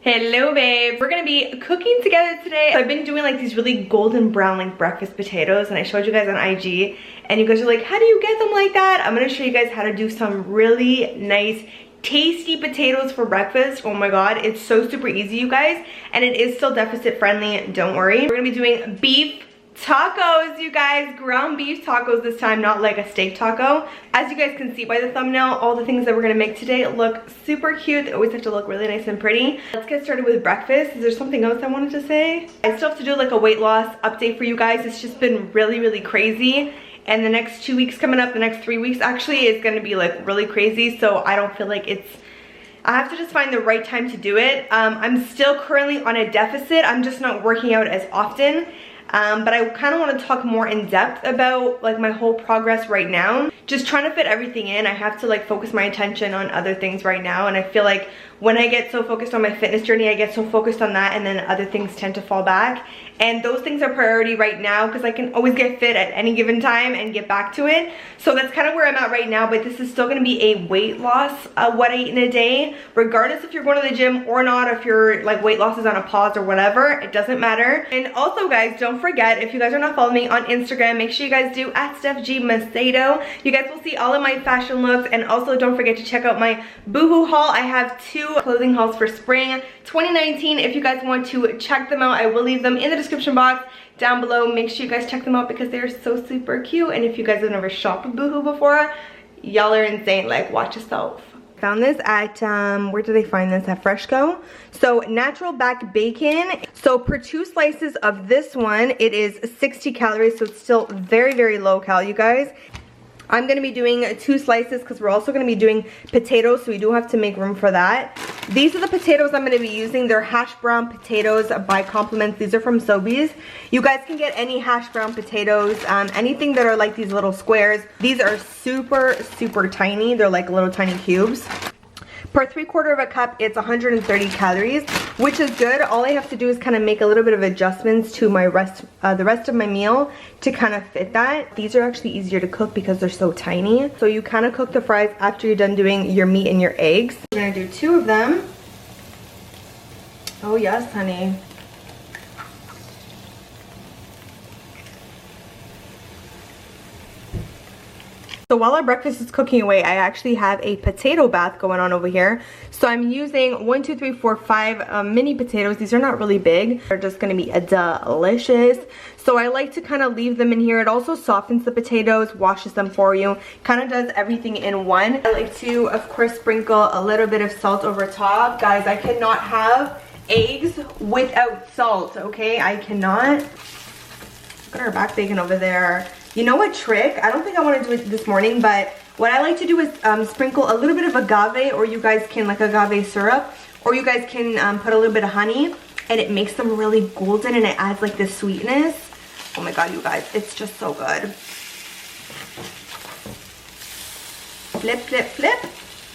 Hello babe, we're gonna be cooking together today. So I've been doing like these really golden brown like breakfast potatoes, and I showed you guys on IG and you guys are like, how do you get them like that? I'm gonna show you guys how to do some really nice tasty potatoes for breakfast. Oh my god, it's so super easy, you guys, and it is still deficit friendly, don't worry. We're gonna be doing beef tacos, you guys, ground beef tacos this time, not like a steak taco. As you guys can see by the thumbnail, all the things that we're gonna make today look super cute. They always have to look really nice and pretty. Let's get started with breakfast. Is there something else I wanted to say? I still have to do like a weight loss update for you guys. It's just been really crazy, and the next 2 weeks coming up, the next 3 weeks actually, is gonna be like really crazy, so I don't feel like I have to just find the right time to do it. I'm still currently on a deficit. I'm just not working out as often. But I kind of want to talk more in depth about like my whole progress right now. Just trying to fit everything in. I have to like focus my attention on other things right now, and I feel like when I get so focused on my fitness journey, I get so focused on that, and then other things tend to fall back. And those things are priority right now because I can always get fit at any given time and get back to it. So that's kind of where I'm at right now, but this is still going to be a weight loss, what I eat in a day, regardless if you're going to the gym or not, if your like weight loss is on a pause or whatever, it doesn't matter. And also guys, don't forget, if you guys are not following me on Instagram, make sure you guys do at StephG Macedo. You guys will see all of my fashion looks, and also don't forget to check out my Boohoo haul. I have 2 clothing hauls for spring 2019. If you guys want to check them out, I will leave them in the description box down below. Make sure you guys check them out because they're so super cute, and if you guys have never shopped at Boohoo before, y'all are insane. Like, watch yourself. Found this at where did I find this? At Freshco. So natural back bacon. So per 2 slices of this one, it is 60 calories, so it's still very low cal, you guys. I'm going to be doing 2 slices because we're also going to be doing potatoes, so we do have to make room for that. These are the potatoes I'm going to be using. They're hash brown potatoes by Compliments. These are from Sobeys. You guys can get any hash brown potatoes, anything that are like these little squares. These are super tiny. They're like little tiny cubes. Per 3/4 cup, it's 130 calories, which is good. All I have to do is kind of make a little bit of adjustments to my the rest of my meal to kind of fit that. These are actually easier to cook because they're so tiny. So you kind of cook the fries after you're done doing your meat and your eggs. I'm gonna do 2 of them. Oh yes, honey. So while our breakfast is cooking away, I actually have a potato bath going on over here. So I'm using 1, 2, 3, 4, 5 mini potatoes. These are not really big. They're just gonna be delicious. So I like to kind of leave them in here. It also softens the potatoes, washes them for you, kind of does everything in one. I like to, of course, sprinkle a little bit of salt over top. Guys, I cannot have eggs without salt, okay? I cannot. Look at our back bacon over there. You know what trick? I don't think I want to do it this morning, but what I like to do is sprinkle a little bit of agave, or you guys can like agave syrup, or you guys can put a little bit of honey, and it makes them really golden and it adds like this sweetness. Oh my god, you guys, it's just so good. Flip.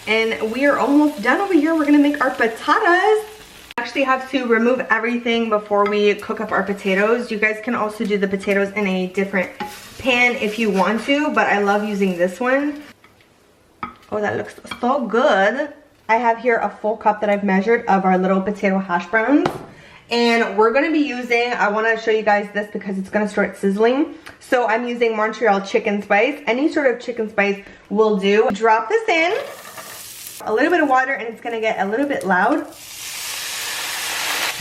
And we are almost done over here. We're gonna make our patatas. Actually have to remove everything before we cook up our potatoes. You guys can also do the potatoes in a different pan if you want to, but I love using this one. Oh, that looks so good. I have here a full cup that I've measured of our little potato hash browns, and we're going to be using, I want to show you guys this because it's going to start sizzling. So I'm using Montreal chicken spice. Any sort of chicken spice will do. Drop this in, a little bit of water, and it's going to get a little bit loud.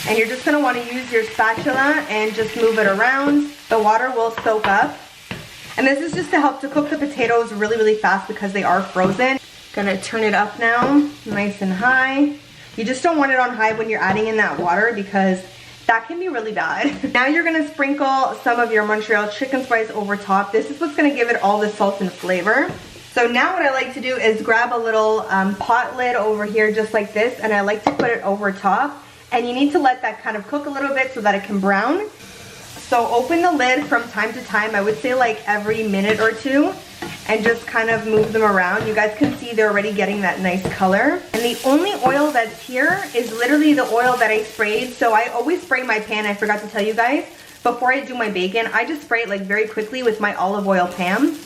And you're just going to want to use your spatula and just move it around. The water will soak up. And this is just to help to cook the potatoes really fast because they are frozen. Gonna turn it up now, nice and high. You just don't want it on high when you're adding in that water because that can be really bad. Now you're gonna sprinkle some of your Montreal chicken spice over top. This is what's gonna give it all the salt and flavor. So now what I like to do is grab a little pot lid over here just like this, and I like to put it over top. And you need to let that kind of cook a little bit so that it can brown. So open the lid from time to time, I would say like every minute or 2, and just kind of move them around. You guys can see they're already getting that nice color. And the only oil that's here is literally the oil that I sprayed. So I always spray my pan, I forgot to tell you guys, before I do my bacon. I just spray it like very quickly with my olive oil pan.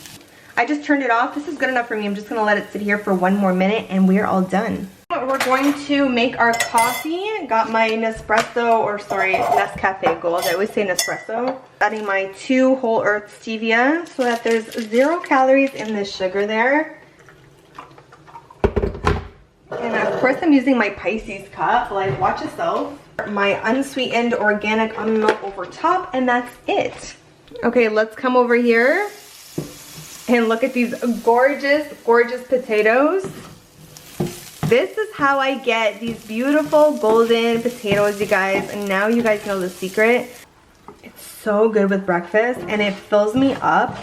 I just turned it off. This is good enough for me. I'm just gonna let it sit here for 1 more minute and we're all done. We're going to make our coffee. Got my Nespresso, or sorry, Nescafe Gold. I always say Nespresso. Adding my 2 whole earth stevia so that there's 0 calories in the sugar there. And of course I'm using my Pisces cup, like watch yourself. My unsweetened organic almond milk over top, and that's it. Okay, let's come over here and look at these gorgeous, gorgeous potatoes. This is how I get these beautiful golden potatoes, you guys. And now you guys know the secret. It's so good with breakfast and it fills me up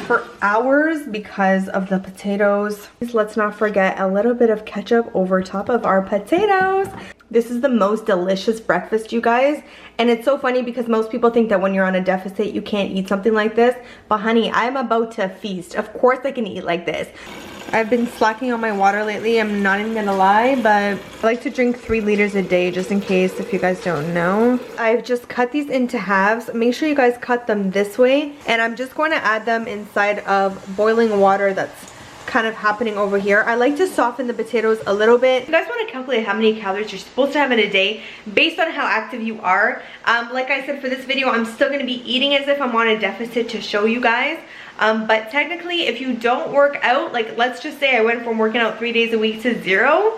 for hours because of the potatoes. Let's not forget a little bit of ketchup over top of our potatoes. This is the most delicious breakfast, you guys. And it's so funny because most people think that when you're on a deficit, you can't eat something like this. But honey, I'm about to feast. Of course I can eat like this. I've been slacking on my water lately, I'm not even gonna lie, but I like to drink 3 liters a day just in case if you guys don't know. I've just cut these into halves. Make sure you guys cut them this way, and I'm just going to add them inside of boiling water that's kind of happening over here. I like to soften the potatoes a little bit. If you guys want to calculate how many calories you're supposed to have in a day based on how active you are, like I said, for this video I'm still going to be eating as if I'm on a deficit to show you guys. But technically, if you don't work out, like let's just say I went from working out 3 days a week to 0,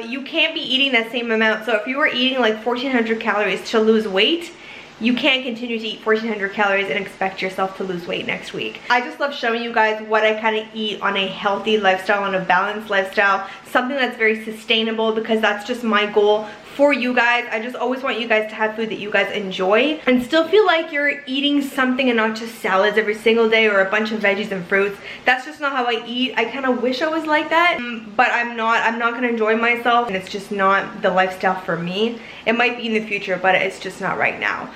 you can't be eating that same amount. So if you were eating like 1,400 calories to lose weight, you can't continue to eat 1,400 calories and expect yourself to lose weight next week. I just love showing you guys what I kind of eat on a healthy lifestyle, on a balanced lifestyle, something that's very sustainable, because that's just my goal for you guys. I just always want you guys to have food that you guys enjoy and still feel like you're eating something and not just salads every single day or a bunch of veggies and fruits. That's just not how I eat. I kind of wish I was like that, but I'm not gonna enjoy myself, and it's just not the lifestyle for me. It might be in the future, but it's just not right now.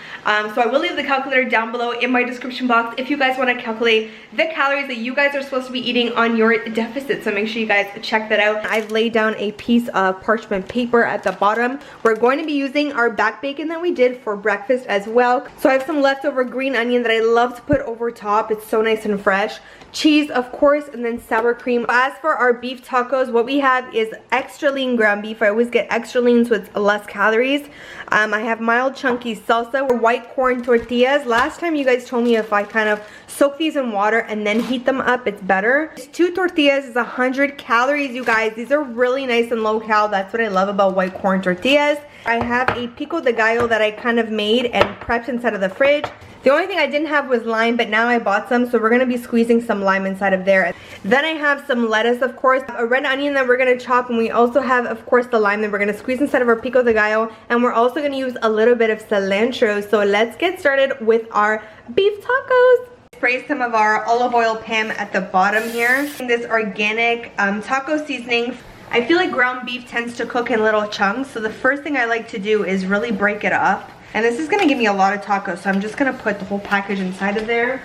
So I will leave the calculator down below in my description box if you guys want to calculate the calories that you guys are supposed to be eating on your deficit. So make sure you guys check that out. I've laid down a piece of parchment paper at the bottom. We're going to be using our back bacon that we did for breakfast as well. So I have some leftover green onion that I love to put over top. It's so nice and fresh. Cheese, of course, and then sour cream. As for our beef tacos, what we have is extra lean ground beef. I always get extra lean so it's less calories. I have mild chunky salsa, white corn tortillas. Last time you guys told me if I kind of soak these in water and then heat them up, it's better. 2 tortillas is 100 calories, you guys. These are really nice and low cal. That's what I love about white corn tortillas. I have a pico de gallo that I kind of made and prepped inside of the fridge. The only thing I didn't have was lime, but now I bought some, so we're going to be squeezing some lime inside of there. Then I have some lettuce, of course, a red onion that we're going to chop, and we also have, of course, the lime that we're going to squeeze inside of our pico de gallo, and we're also going to use a little bit of cilantro. So let's get started with our beef tacos. Spray some of our olive oil pan at the bottom here. This organic taco seasoning. I feel like ground beef tends to cook in little chunks, so the first thing I like to do is really break it up. And this is gonna give me a lot of tacos, so I'm just gonna put the whole package inside of there.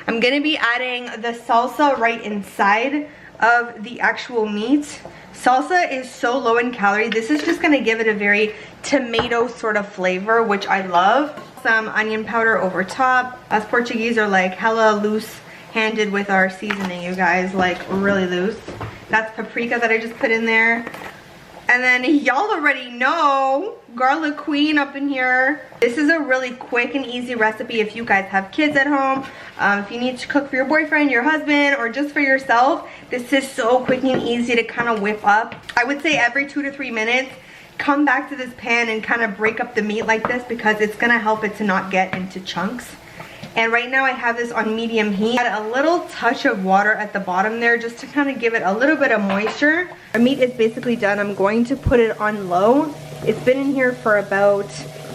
I'm gonna be adding the salsa right inside of the actual meat. Salsa is so low in calories. This is just gonna give it a very tomato sort of flavor, which I love. Some onion powder over top. Us Portuguese are like hella loose-handed with our seasoning, you guys, like really loose. That's paprika that I just put in there. And then y'all already know, garlic queen up in here. This is a really quick and easy recipe if you guys have kids at home. If you need to cook for your boyfriend, your husband, or just for yourself, this is so quick and easy to kind of whip up. I would say every 2 to 3 minutes, come back to this pan and kind of break up the meat like this, because it's gonna help it to not get into chunks. And right now I have this on medium heat. Add a little touch of water at the bottom there just to kind of give it a little bit of moisture. Our meat is basically done. I'm going to put it on low. It's been in here for about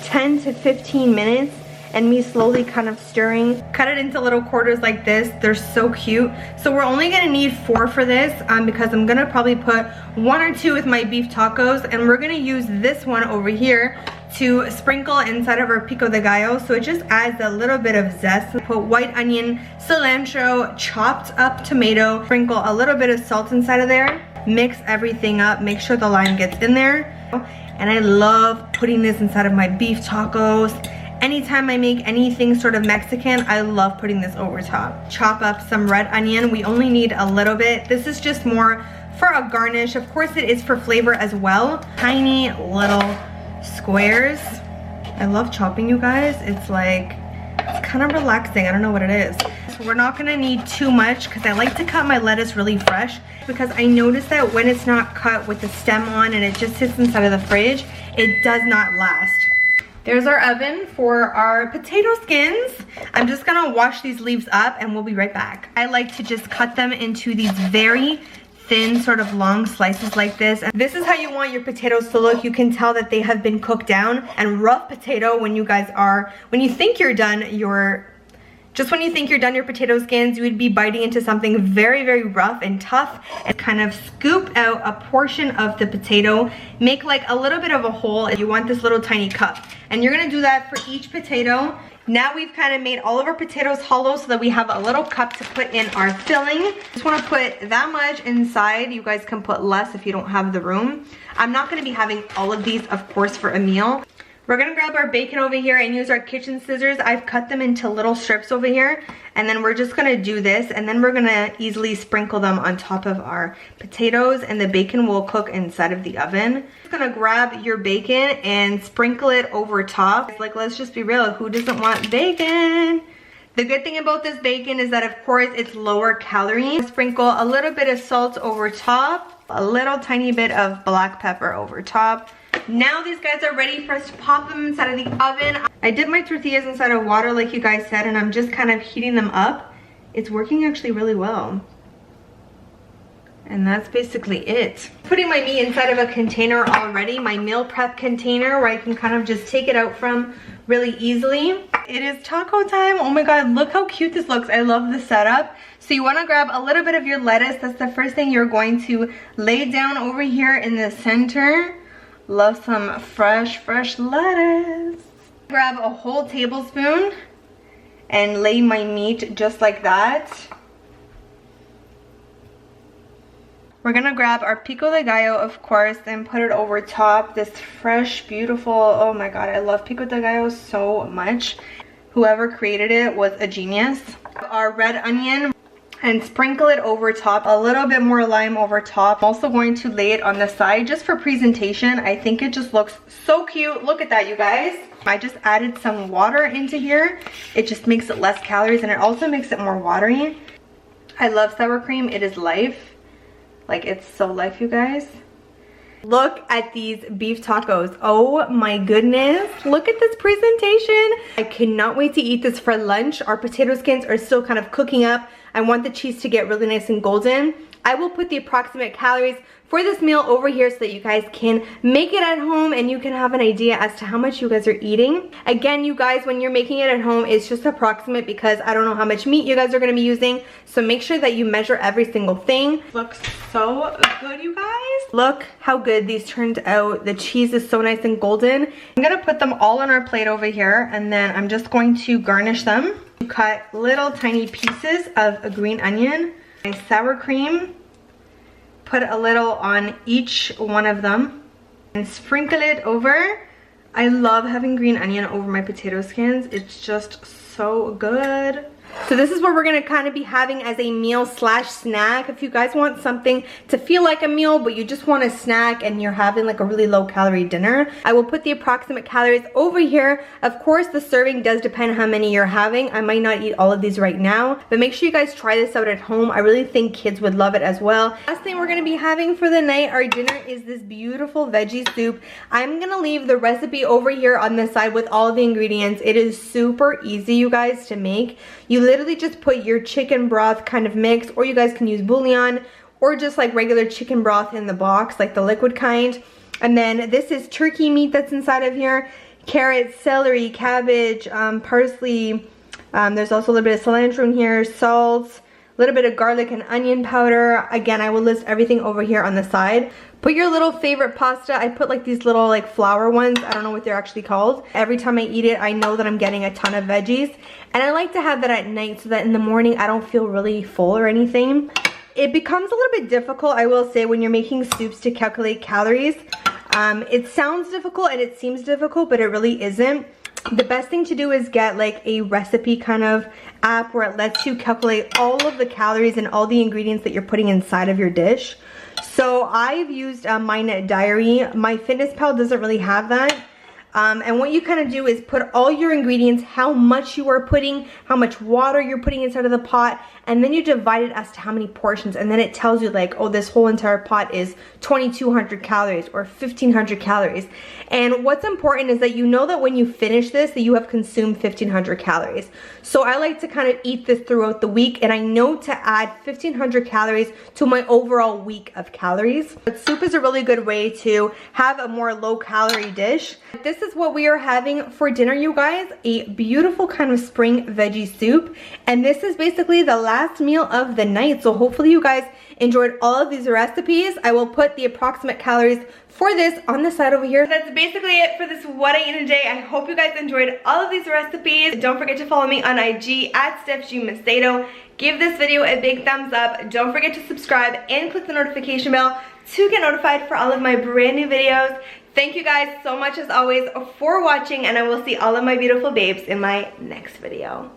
10 to 15 minutes, and me slowly kind of stirring. Cut it into little quarters like this. They're so cute. So we're only gonna need 4 for this because I'm gonna probably put 1 or 2 with my beef tacos, and we're gonna use this one over here to sprinkle inside of our pico de gallo, so it just adds a little bit of zest. Put white onion, cilantro, chopped up tomato, sprinkle a little bit of salt inside of there, mix everything up, make sure the lime gets in there. And I love putting this inside of my beef tacos. Anytime I make anything sort of Mexican, I love putting this over top. Chop up some red onion. We only need a little bit. This is just more for a garnish. Of course it is for flavor as well. Tiny little squares. I love chopping, you guys. It's like, it's kind of relaxing. I don't know what it is. So we're not gonna need too much because I like to cut my lettuce really fresh, because I noticed that when it's not cut with the stem on and it just sits inside of the fridge, it does not last. There's our oven for our potato skins. I'm just gonna wash these leaves up and we'll be right back. I like to just cut them into these very thin, sort of long slices like this. And this is how you want your potatoes to look. You can tell that they have been cooked down. And rough potato, when you guys are, when you think you're done your potato skins, you would be biting into something very, very rough and tough, and kind of scoop out a portion of the potato, make like a little bit of a hole, and you want this little tiny cup. And you're gonna do that for each potato. Now we've kind of made all of our potatoes hollow so that we have a little cup to put in our filling. Just want to put that much inside. You guys can put less if you don't have the room. I'm not going to be having all of these, of course, for a meal. We're gonna grab our bacon over here and use our kitchen scissors. I've cut them into little strips over here, and then we're just gonna do this, and then we're gonna easily sprinkle them on top of our potatoes, and the bacon will cook inside of the oven. Just gonna grab your bacon and sprinkle it over top. Like, let's just be real, who doesn't want bacon? The good thing about this bacon is that, of course, it's lower calorie. Sprinkle a little bit of salt over top, a little tiny bit of black pepper over top. Now these guys are ready for us to pop them inside of the oven. I dip my tortillas inside of water like you guys said, and I'm just kind of heating them up. It's working actually really well. And that's basically it. Putting my meat inside of a container already, my meal prep container, where I can kind of just take it out from really easily. It is taco time. Oh my god, look how cute this looks. I love the setup. So you want to grab a little bit of your lettuce. That's the first thing you're going to lay down over here in the center. Love some fresh lettuce. Grab a whole tablespoon and lay my meat just like that. We're gonna grab our pico de gallo, of course, and put it over top. This fresh, beautiful, oh my god, I love pico de gallo so much. Whoever created it was a genius. Our red onion, and sprinkle it over top, a little bit more lime over top. I'm also going to lay it on the side just for presentation. I think it just looks so cute. Look at that, you guys. I just added some water into here. It just makes it less calories, and it also makes it more watery. I love sour cream. It is life. Like, it's so life, you guys. Look at these beef tacos. Oh my goodness. Look at this presentation. I cannot wait to eat this for lunch. Our potato skins are still kind of cooking up. I want the cheese to get really nice and golden. I will put the approximate calories for this meal over here so that you guys can make it at home and you can have an idea as to how much you guys are eating. Again, you guys, when you're making it at home, it's just approximate because I don't know how much meat you guys are going to be using. So make sure that you measure every single thing. Looks so good, you guys. Look how good these turned out. The cheese is so nice and golden. I'm going to put them all on our plate over here, and then I'm just going to garnish them. Cut little tiny pieces of a green onion, my sour cream, put a little on each one of them, and sprinkle it over. I love having green onion over my potato skins. It's just so good. So this is what we're gonna kind of be having as a meal slash snack. If you guys want something to feel like a meal, but you just want a snack and you're having like a really low calorie dinner, I will put the approximate calories over here. Of course, the serving does depend how many you're having. I might not eat all of these right now, but make sure you guys try this out at home. I really think kids would love it as well. Last thing we're gonna be having for the night, our dinner, is this beautiful veggie soup. I'm gonna leave the recipe over here on the side with all the ingredients. It is super easy, you guys, to make. You literally just put your chicken broth kind of mix, or you guys can use bouillon, or just like regular chicken broth in the box, like the liquid kind. And then this is turkey meat that's inside of here. Carrots, celery, cabbage, parsley. There's also a little bit of cilantro in here, salt, a little bit of garlic and onion powder. Again, I will list everything over here on the side. Put your little favorite pasta. I put like these little like flour ones. I don't know what they're actually called. Every time I eat it, I know that I'm getting a ton of veggies. And I like to have that at night so that in the morning I don't feel really full or anything. It becomes a little bit difficult, I will say, when you're making soups to calculate calories. It sounds difficult and it seems difficult, but it really isn't. The best thing to do is get like a recipe kind of app where it lets you calculate all of the calories and all the ingredients that you're putting inside of your dish. So I've used mine diary. My Fitness Pal doesn't really have that. And what you kind of do is put all your ingredients, how much you are putting, how much water you're putting inside of the pot, and then you divide it as to how many portions, and then it tells you like, oh, this whole entire pot is 2,200 calories or 1,500 calories. And what's important is that you know that when you finish this, that you have consumed 1,500 calories. So I like to kind of eat this throughout the week, and I know to add 1,500 calories to my overall week of calories. But soup is a really good way to have a more low-calorie dish. This is what we are having for dinner, you guys. A beautiful kind of spring veggie soup. And this is basically the last meal of the night. So hopefully you guys enjoyed all of these recipes. I will put the approximate calories for this on the side over here. That's basically it for this what I eat in a day. I hope you guys enjoyed all of these recipes. Don't forget to follow me on IG at StephGMacedo. Give this video a big thumbs up. Don't forget to subscribe and click the notification bell to get notified for all of my brand new videos. Thank you guys so much as always for watching, and I will see all of my beautiful babes in my next video.